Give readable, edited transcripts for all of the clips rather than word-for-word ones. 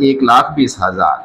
1,20,000।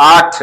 8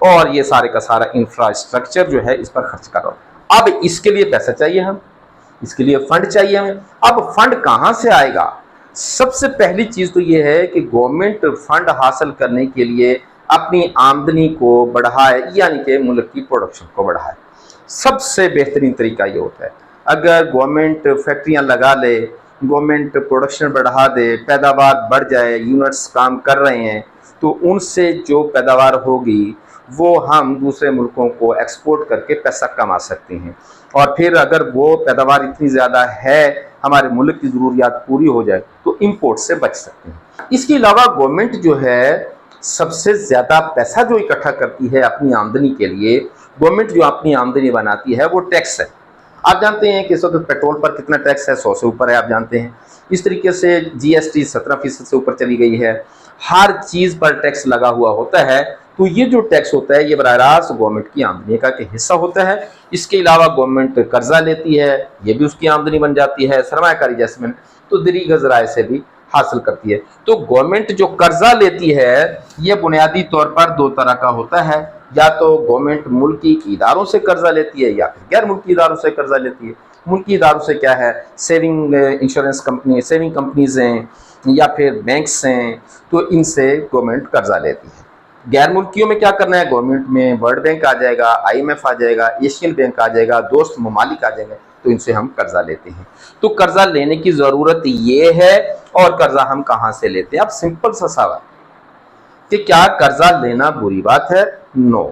اور یہ سارے کا سارا انفراسٹرکچر جو ہے اس پر خرچ کر رہا ہوں۔ اب اس کے لیے پیسہ چاہیے، اس کے لیے فنڈ چاہیے ہمیں۔ اب فنڈ کہاں سے آئے گا؟ سب سے پہلی چیز تو یہ ہے کہ گورنمنٹ فنڈ حاصل کرنے کے لیے اپنی آمدنی کو بڑھائے، یعنی کہ ملک کی پروڈکشن کو بڑھائے۔ سب سے بہترین طریقہ یہ ہوتا ہے، اگر گورنمنٹ فیکٹریاں لگا لے، گورنمنٹ پروڈکشن بڑھا دے، پیداوار بڑھ جائے، یونٹس کام کر رہے ہیں، تو ان سے جو پیداوار ہوگی وہ ہم دوسرے ملکوں کو ایکسپورٹ کر کے پیسہ کما سکتے ہیں، اور پھر اگر وہ پیداوار اتنی زیادہ ہے، ہمارے ملک کی ضروریات پوری ہو جائے تو امپورٹ سے بچ سکتے ہیں۔ اس کے علاوہ گورنمنٹ جو ہے سب سے زیادہ پیسہ جو اکٹھا کرتی ہے اپنی آمدنی کے لیے، گورنمنٹ جو اپنی آمدنی بناتی ہے وہ ٹیکس ہے۔ آپ جانتے ہیں کہ اس وقت پیٹرول پر کتنا ٹیکس ہے، 100 سے اوپر ہے، آپ جانتے ہیں۔ اس طریقے سے جی ایس ٹی 17% سے اوپر چلی گئی ہے، ہر چیز پر ٹیکس لگا ہوا ہوتا ہے۔ تو یہ جو ٹیکس ہوتا ہے یہ براہ راست گورنمنٹ کی آمدنی کا حصہ ہوتا ہے۔ اس کے علاوہ گورنمنٹ قرضہ لیتی ہے، یہ بھی اس کی آمدنی بن جاتی ہے، سرمایہ کاری جیسے میں تو دیگر ذرائع سے بھی حاصل کرتی ہے۔ تو گورنمنٹ جو قرضہ لیتی ہے یہ بنیادی طور پر دو طرح کا ہوتا ہے، یا تو گورنمنٹ ملکی اداروں سے قرضہ لیتی ہے یا پھر غیر ملکی اداروں سے قرضہ لیتی ہے۔ ملکی اداروں سے کیا ہے، saving insurance company, saving companies ہیں یا پھر بینکس ہیں، تو ان سے گورنمنٹ قرضہ لیتی ہے۔ غیر ملکیوں میں کیا کرنا ہے، گورنمنٹ میں ورلڈ بینک آ جائے گا، آئی ایم ایف آ جائے گا، ایشین بینک آ جائے گا، دوست ممالک آ جائیں گے، تو ان سے ہم قرضہ لیتے ہیں۔ تو قرضہ لینے کی ضرورت یہ ہے، اور قرضہ ہم کہاں سے لیتے ہیں؟ اب سمپل سا سوال کہ کیا قرضہ لینا بری بات ہے؟ نو،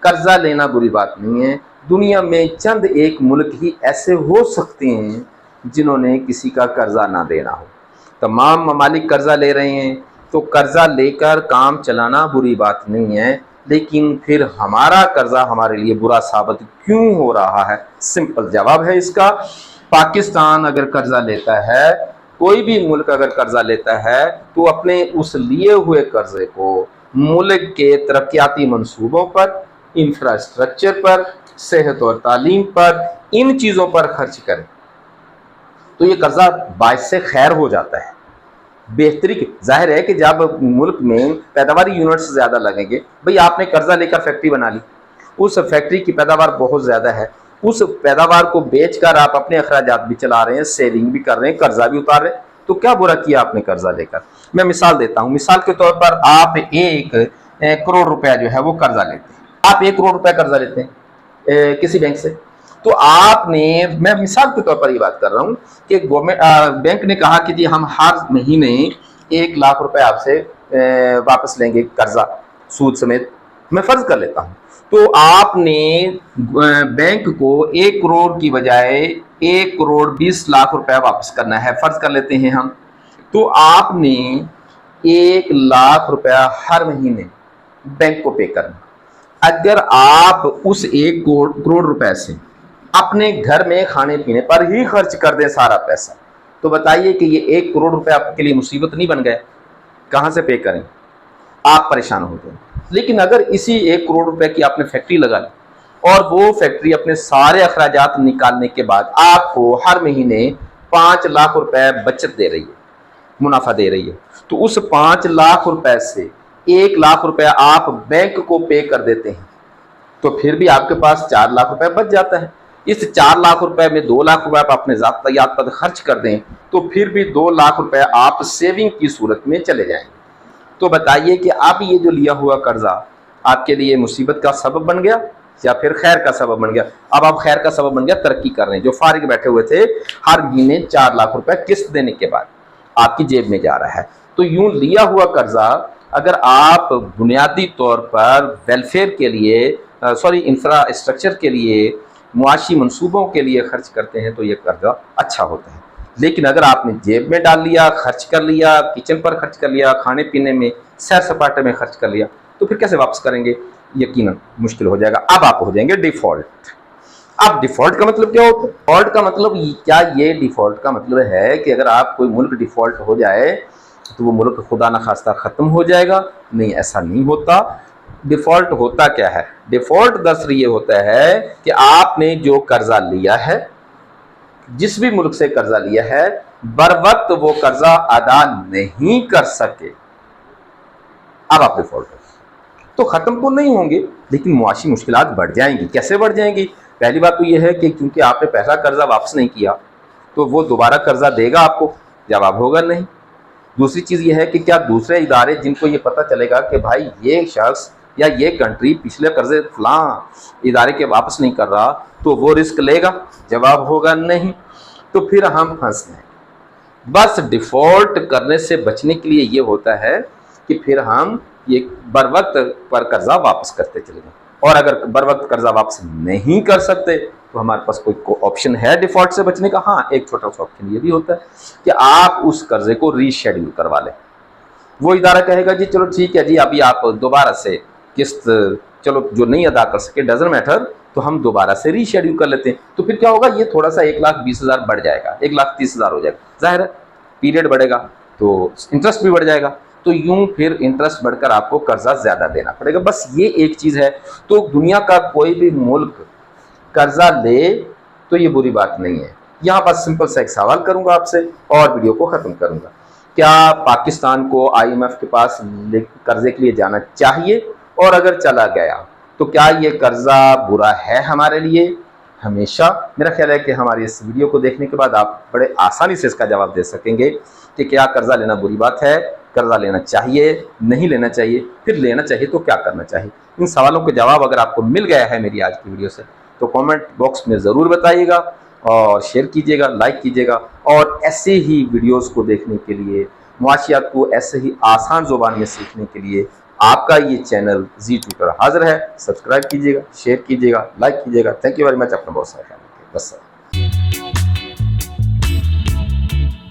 قرضہ لینا بری بات نہیں ہے۔ دنیا میں چند ایک ملک ہی ایسے ہو سکتے ہیں جنہوں نے کسی کا قرضہ نہ دینا ہو۔ تمام ممالک قرضہ لے رہے ہیں، تو قرضہ لے کر کام چلانا بری بات نہیں ہے، لیکن پھر ہمارا قرضہ ہمارے لیے برا ثابت کیوں ہو رہا ہے؟ سمپل جواب ہے اس کا، پاکستان اگر قرضہ لیتا ہے، کوئی بھی ملک اگر قرضہ لیتا ہے، تو اپنے اس لیے ہوئے قرضے کو ملک کے ترقیاتی منصوبوں پر، انفراسٹرکچر پر، صحت اور تعلیم پر، ان چیزوں پر خرچ کرے، تو یہ قرضہ باعث سے خیر ہو جاتا ہے، بہتری کی۔ ظاہر ہے کہ جب ملک میں پیداواری یونٹس زیادہ لگیں گے، بھئی آپ نے قرضہ لے کر فیکٹری بنا لی، اس فیکٹری کی پیداوار بہت زیادہ ہے، اس پیداوار کو بیچ کر آپ اپنے اخراجات بھی چلا رہے ہیں، سیونگ بھی کر رہے ہیں، قرضہ بھی اتار رہے ہیں، تو کیا برا کیا آپ نے قرضہ لے کر؟ میں مثال دیتا ہوں، مثال کے طور پر آپ 1 کروڑ روپیہ جو ہے وہ قرضہ لیتے ہیں، آپ 1 کروڑ روپیہ قرضہ لیتے ہیں کسی بینک سے، تو آپ نے، میں مثال کے طور پر یہ بات کر رہا ہوں کہ گورنمنٹ بینک نے کہا کہ جی ہم ہر مہینے 1 لاکھ روپے آپ سے واپس لیں گے قرضہ سود سمیت، میں فرض کر لیتا ہوں، تو آپ نے بینک کو 1 کروڑ کی بجائے 1 کروڑ 20 لاکھ روپے واپس کرنا ہے، فرض کر لیتے ہیں ہم، تو آپ نے 1 لاکھ روپیہ ہر مہینے بینک کو پے کرنا۔ اگر آپ اس 1 کروڑ روپے سے اپنے گھر میں کھانے پینے پر ہی خرچ کر دیں سارا پیسہ، تو بتائیے کہ یہ 1 کروڑ روپے آپ کے لیے مصیبت نہیں بن گئے؟ کہاں سے پے کریں؟ آپ پریشان ہو جائیں۔ لیکن اگر اسی 1 کروڑ روپے کی آپ نے فیکٹری لگا لی، اور وہ فیکٹری اپنے سارے اخراجات نکالنے کے بعد آپ کو ہر مہینے 5 لاکھ روپے بچت دے رہی ہے، منافع دے رہی ہے، تو اس 5 لاکھ روپے سے 1 لاکھ روپے آپ بینک کو پے کر دیتے ہیں، تو پھر بھی آپ کے پاس 4 لاکھ روپے بچ جاتا ہے۔ اس 4 لاکھ روپے میں 2 لاکھ روپے آپ اپنے ذاتیات پر خرچ کر دیں، تو پھر بھی 2 لاکھ روپے آپ سیونگ کی صورت میں چلے جائیں گے۔ تو بتائیے کہ آپ یہ جو لیا ہوا قرضہ آپ کے لیے مصیبت کا سبب بن گیا یا پھر خیر کا سبب بن گیا؟ اب آپ خیر کا سبب بن گیا، ترقی کر رہے ہیں، جو فارغ بیٹھے ہوئے تھے ہر مہینے 4 لاکھ روپے قسط دینے کے بعد آپ کی جیب میں جا رہا ہے۔ تو یوں لیا ہوا قرضہ اگر آپ بنیادی طور پر ویلفیئر کے لیے، انفراسٹرکچر کے لیے، معاشی منصوبوں کے لیے خرچ کرتے ہیں تو یہ قرضہ اچھا ہوتا ہے۔ لیکن اگر آپ نے جیب میں ڈال لیا، خرچ کر لیا، کچن پر خرچ کر لیا، کھانے پینے میں، سیر سپاٹے میں خرچ کر لیا، تو پھر کیسے واپس کریں گے؟ یقیناً مشکل ہو جائے گا، اب آپ ہو جائیں گے ڈیفالٹ۔ اب ڈیفالٹ کا مطلب کیا ہوتا ہے؟ ڈیفالٹ کا مطلب کیا، یہ ڈیفالٹ کا مطلب ہے کہ اگر آپ کوئی ملک ڈیفالٹ ہو جائے تو وہ ملک خدا نخواستہ ختم ہو جائے گا؟ نہیں، ایسا نہیں ہوتا۔ ڈیفالٹ ہوتا کیا ہے؟ ڈیفالٹ دراصل یہ ہوتا ہے کہ آپ نے جو قرضہ لیا ہے، جس بھی ملک سے قرضہ لیا ہے، بر وقت وہ قرضہ ادا نہیں کر سکے، اب آپ ڈیفالٹ ہو۔ تو ختم تو نہیں ہوں گے لیکن معاشی مشکلات بڑھ جائیں گی. کیسے بڑھ جائیں گی؟ پہلی بات تو یہ ہے کہ کیونکہ آپ نے پہلا قرضہ واپس نہیں کیا تو وہ دوبارہ قرضہ دے گا آپ کو؟ جواب ہوگا نہیں. دوسری چیز یہ ہے کہ کیا دوسرے ادارے جن کو یہ پتہ چلے گا کہ بھائی یہ شخص یا یہ کنٹری پچھلے قرضے فلاں ادارے کے واپس نہیں کر رہا تو وہ رسک لے گا؟ جواب ہوگا نہیں. تو پھر ہم پھنس گئے. بس ڈیفالٹ کرنے سے بچنے کے لیے یہ ہوتا ہے کہ پھر ہم یہ بر وقت پر قرضہ واپس کرتے چلے جائیں. اور اگر بر وقت قرضہ واپس نہیں کر سکتے تو ہمارے پاس کوئی آپشن ہے ڈیفالٹ سے بچنے کا. ہاں ایک چھوٹا سا آپشن یہ بھی ہوتا ہے کہ آپ اس قرضے کو ری شیڈیول کروا لیں. وہ ادارہ کہے گا جی چلو ٹھیک ہے جی ابھی آپ دوبارہ سے قسط چلو جو نہیں ادا کر سکے ڈزنٹ میٹر تو ہم دوبارہ سے ری شیڈیول کر لیتے ہیں. تو پھر کیا ہوگا؟ یہ تھوڑا سا 1,20,000 بڑھ جائے گا, 1,30,000 ہو جائے گا. ظاہر ہے پیریڈ بڑھے گا تو انٹرسٹ بھی بڑھ جائے گا. تو یوں پھر انٹرسٹ بڑھ کر آپ کو قرضہ زیادہ دینا پڑے گا. بس یہ ایک چیز ہے. تو دنیا کا کوئی بھی ملک قرضہ لے تو یہ بری بات نہیں ہے. یہاں پر سمپل سا ایک سوال کروں گا آپ سے اور ویڈیو کو ختم کروں گا. کیا پاکستان کو IMF کے پاس قرضے کے لیے جانا چاہیے؟ اور اگر چلا گیا تو کیا یہ قرضہ برا ہے ہمارے لیے؟ ہمیشہ میرا خیال ہے کہ ہماری اس ویڈیو کو دیکھنے کے بعد آپ بڑے آسانی سے اس کا جواب دے سکیں گے کہ کیا قرضہ لینا بری بات ہے, قرضہ لینا چاہیے, نہیں لینا چاہیے, پھر لینا چاہیے تو کیا کرنا چاہیے. ان سوالوں کے جواب اگر آپ کو مل گیا ہے میری آج کی ویڈیو سے تو کامنٹ باکس میں ضرور بتائیے گا اور شیئر کیجیے گا, لائک کیجیے گا. اور ایسے ہی ویڈیوز کو دیکھنے کے لیے, معاشیات کو ایسے ہی آسان زبان میں سیکھنے کے لیے آپ کا یہ چینل زی ٹیوٹر حاضر ہے. سبسکرائب کیجیے گا, شیئر کیجیے گا, لائک کیجیے گا. Thank you very much. اپنا بہت سارا خیال رکھیے. بس.